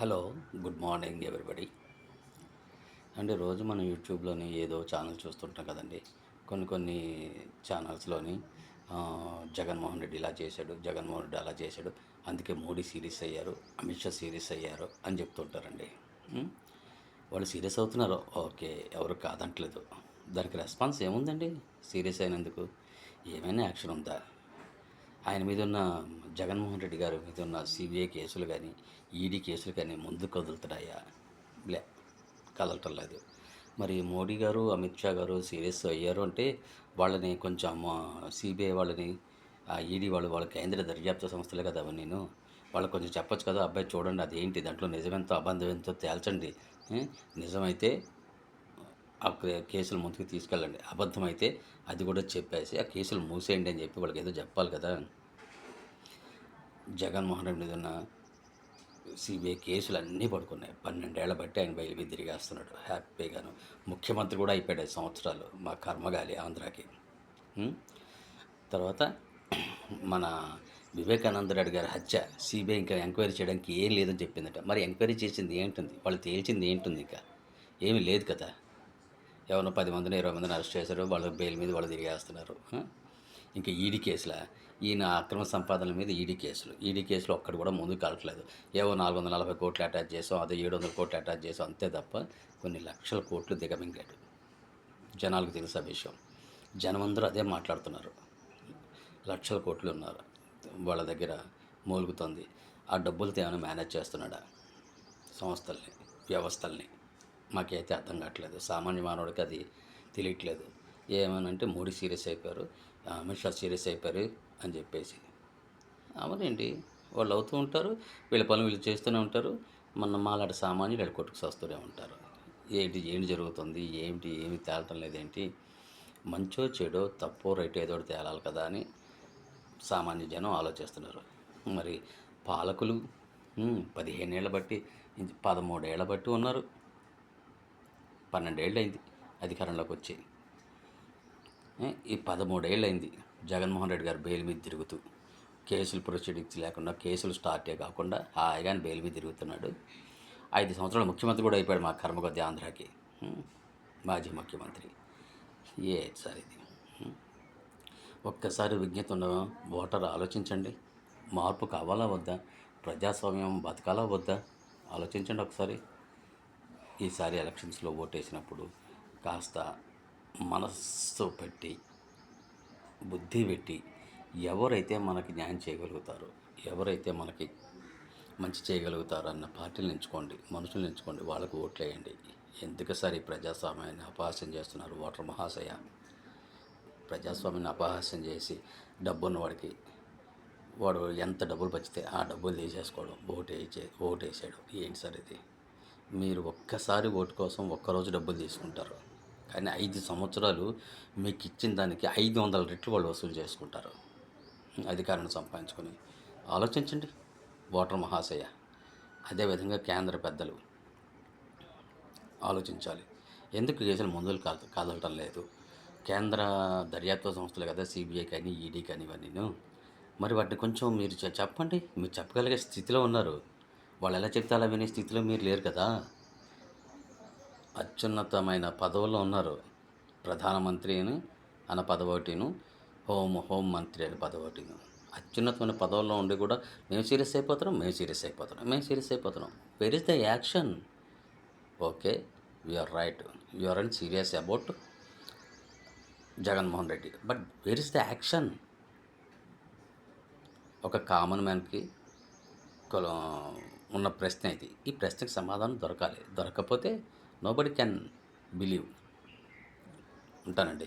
Hello, good morning everybody. అంటే రోజు మనం యూట్యూబ్‌లోని ఏదో ఛానల్ చూస్తుంటాం కదండీ! కొన్ని ఛానల్స్‌లోని జగన్మోహన్ రెడ్డి ఇలా చేశాడు, జగన్మోహన్ రెడ్డి అలా చేశాడు, అందుకే మోడీ సీరియస్ అయ్యారు, అమిత్ షా సీరియస్ అయ్యారు అని చెప్తుంటారండి. హ్మ్. వాళ్ళు సీరియస్ అవుతున్నారు. ఓకే. ఎవరు కాదంట్లేదు. దానికి రెస్పాన్స్ ఏముందండి? సీరియస్ అయినందుకు? ఏమైనా యాక్షన్ ఉందా? ఆయన మీదున్న జగన్మోహన్ రెడ్డి గారి మీదున్న సీబీఐ కేసులు గానీ, ఈడీ కేసులు కానీ ముందుకు కదులుతున్నాయా? లే, కదలటం లేదు. మరి మోడీ గారు, అమిత్ షా గారు సీరియస్ అయ్యారు అంటే వాళ్ళని కొంచెం సీబీఐ వాళ్ళని, ఈడీ వాళ్ళ కేంద్ర దర్యాప్తు సంస్థలే కదా అవన్నీను. వాళ్ళకి కొంచెం చెప్పొచ్చు కదా! అబ్బాయి చూడండి అదేంటి దాంట్లో నిజమెంతో, అబద్ధం ఎంతో తేల్చండి. నిజమైతే ఆ కేసులు ముందుకు తీసుకెళ్ళండి. అబద్ధమైతే అది కూడా చెప్పేసి ఆ కేసులు మూసేయండి అని చెప్పి వాళ్ళకేదో చెప్పాలి కదా! జగన్మోహన్ రెడ్డి మీద ఉన్న సీబీఐ కేసులన్నీ పడుకున్నాయి. 12 ఏళ్ల బట్టి ఆయన బెయిల్ మీద తిరిగేస్తున్నాడు హ్యాపీగాను. ముఖ్యమంత్రి కూడా అయిపోయాడు 5 సంవత్సరాలు. మా కర్మగాలి ఆంధ్రాకి. హ్మ్. తర్వాత మన వివేకానంద రెడ్డి గారి హత్య సీబీఐ ఇంకా ఎంక్వైరీ చేయడానికి ఏం లేదని చెప్పిందట. మరి ఎంక్వైరీ చేసింది ఏంటుంది? వాళ్ళు తేల్చింది ఏంటుంది ఇంకా? ఏమీ లేదు కదా! ఎవరినో 10 మందినో, 20 మందిని అరెస్ట్ చేశారు. వాళ్ళు బెయిల్ మీద వాళ్ళు తిరిగేస్తున్నారు. ఇంకా ఈడీ కేసులా? ఈయన అక్రమ సంపాదనల మీద ఈడీ కేసులు. ఈడీ కేసులో ఒక్కటి కూడా ముందుకు కదలట్లేదు. ఏవో 440 కోట్లు అటాచ్ చేసాం, అదో 700 కోట్లు అటాచ్ చేసాం అంతే తప్ప కొన్ని లక్షల కోట్లు దిగమింగాడు. జనాలకు తెలుసు ఆ విషయం. జనమందరూ అదే మాట్లాడుతున్నారు. లక్షల కోట్లు ఉన్నారు వాళ్ళ దగ్గర మూలుగుతోంది. ఆ డబ్బులతో ఏమైనా మేనేజ్ చేస్తున్నాడా సంస్థల్ని, వ్యవస్థల్ని? మాకైతే అర్థం కావట్లేదు. సామాన్య మానవుడికి అది తెలియట్లేదు. ఏమనంటే మోడీ సీరియస్ అయిపోయారు, అమిత్ షా సీరియస్ అయిపోయారు అని చెప్పేసి. అవునండి. వాళ్ళు అవుతూ ఉంటారు. వీళ్ళ పనులు వీళ్ళు చేస్తూనే ఉంటారు. మాలాంటి సామాన్యులు ఈడ కొట్టుకు సస్తూనే ఉంటారు. ఏంటి జరుగుతుంది? ఏమి తేలటం లేదేంటి? మంచో, చెడో, తప్పో, రైటో ఏదో ఒకటి తేలాలి కదా అని సామాన్య జనం ఆలోచిస్తున్నారు. మరి పాలకులు 15 ఏళ్ల బట్టి, 13 ఏళ్ల బట్టి ఉన్నారు. 12 ఏళ్ళయింది అధికారంలోకి వచ్చి. ఈ 13 ఏళ్ళయింది జగన్మోహన్ రెడ్డి గారు బెయిల్ మీద తిరుగుతూ. కేసులు ప్రొసీడింగ్స్ లేకుండా, కేసులు స్టార్టే కాకుండా హాయిగానే బెయిల్ మీద తిరుగుతున్నాడు. 5 సంవత్సరాలు ముఖ్యమంత్రి కూడా అయిపోయాడు మా కర్మకొద్దీ ఆంధ్రాకి. మాజీ ముఖ్యమంత్రి. సార్ ఇది? ఒక్కసారి విజ్ఞత ఉన్న ఓటర్ ఆలోచించండి. మార్పు కావాలా వద్దా? ప్రజాస్వామ్యం బతకాలా వద్దా? ఆలోచించండి ఒకసారి. ఈసారి ఎలక్షన్స్లో ఓటేసినప్పుడు కాస్త మనస్సు పెట్టి, బుద్ధి పెట్టి, ఎవరైతే మనకి న్యాయం చేయగలుగుతారో, ఎవరైతే మనకి మంచి చేయగలుగుతారో అన్న పార్టీలను ఎంచుకోండి, మనుషులను ఎంచుకోండి, వాళ్ళకు ఓట్లేయండి. ఎందుకు సార్ ఈ ప్రజాస్వామ్యాన్ని అపహాస్యం చేస్తున్నారు ఓటర్ మహాశయ? ప్రజాస్వామ్యాన్ని అపహాస్యం చేసి డబ్బున్నవాడికి వాడు ఎంత డబ్బులు పంచితే ఆ డబ్బులు తీసేసుకోవడం, ఓటేసాడు. ఏంటి సార్ ఇది? మీరు ఒక్కసారి ఓటు కోసం ఒక్కరోజు డబ్బులు తీసుకుంటారు, కానీ 5 సంవత్సరాలు మీకు ఇచ్చిన దానికి 500 రెట్లు వాళ్ళు వసూలు చేసుకుంటారు అధికారాన్ని సంపాదించుకొని. ఆలోచించండి ఓటర్ మహాశయ. అదేవిధంగా కేంద్ర పెద్దలు ఆలోచించాలి. ఎందుకు కేసులు ముందుకు కదలటం లేదు? కేంద్ర దర్యాప్తు సంస్థలు కదా సీబీఐ కానీ, ఈడీ కానీ ఇవన్నీను. మరి వాటిని కొంచెం మీరు చెప్పండి. మీరు చెప్పగలిగే స్థితిలో ఉన్నారు. వాళ్ళు ఎలా చెప్తే అలా వినే స్థితిలో మీరు లేరు కదా. అత్యున్నతమైన పదవుల్లో ఉన్నారు. ప్రధానమంత్రిని అన్న పదవోటిను, హోం మంత్రి అనే పదవోటిను. అత్యున్నతమైన పదవుల్లో ఉండి కూడా మేము సీరియస్ అయిపోతున్నాం. Where is the action? Okay, you are right. You are and serious about Jaganmohan Reddy. But where is the action? ఒక కామన్ మ్యాన్కి ఉన్న ప్రశ్న ఇది. ఈ ప్రశ్నకి సమాధానం దొరకాలి. దొరకకపోతే నోబడీ కెన్ బిలీవ్. ఉంటానండి.